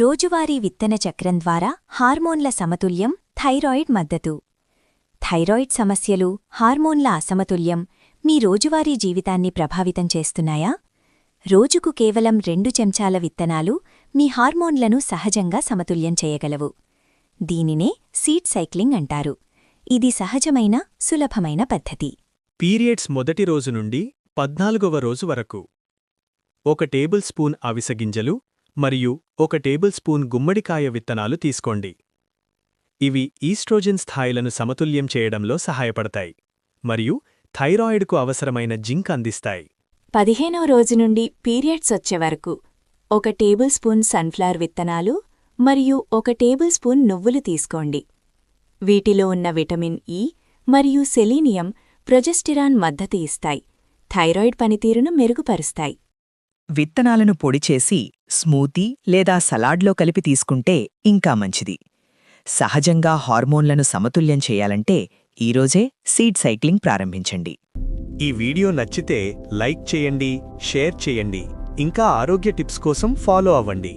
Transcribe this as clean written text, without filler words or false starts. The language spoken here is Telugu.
రోజువారీ విత్తన చక్రం ద్వారా హార్మోన్ల సమతుల్యం, థైరాయిడ్ మద్దతు. థైరాయిడ్ సమస్యలు, హార్మోన్ల అసమతుల్యం మీ రోజువారీ జీవితాన్ని ప్రభావితం చేస్తున్నాయా? రోజుకు కేవలం 2 చెంచాల విత్తనాలు మీ హార్మోన్లను సహజంగా సమతుల్యం చేయగలవు. దీనినే సీడ్ సైక్లింగ్ అంటారు. ఇది సహజమైన, సులభమైన పద్ధతి. పీరియడ్స్ మొదటి రోజు నుండి 14వ రోజు వరకు 1 టేబుల్ స్పూన్ అవిసె గింజలు మరియు 1 టేబుల్ స్పూన్ గుమ్మడికాయ విత్తనాలు తీసుకోండి. ఇవి ఈస్ట్రోజెన్ స్థాయిలను సమతుల్యం చేయడంలో సహాయపడతాయి మరియు థైరాయిడ్కు అవసరమైన జింక్ అందిస్తాయి. 15వ రోజు నుండి పీరియడ్స్ వచ్చే వరకు 1 టేబుల్ స్పూన్ సన్ఫ్లవర్ విత్తనాలు మరియు 1 టేబుల్ స్పూన్ నువ్వులు తీసుకోండి. వీటిలో ఉన్న విటమిన్ ఇ మరియు సెలీనియం ప్రొజెస్టిరాన్ మద్దతు ఇస్తాయి, థైరాయిడ్ పనితీరును మెరుగుపరుస్తాయి. విత్తనాలను పొడిచేసి స్మూతీ లేదా సలాడ్లో కలిపి తీసుకుంటే ఇంకా మంచిది. సహజంగా హార్మోన్లను సమతుల్యం చేయాలంటే ఈరోజే సీడ్ సైక్లింగ్ ప్రారంభించండి. ఈ వీడియో నచ్చితే లైక్ చేయండి, షేర్ చేయండి, ఇంకా ఆరోగ్య టిప్స్ కోసం ఫాలో అవ్వండి.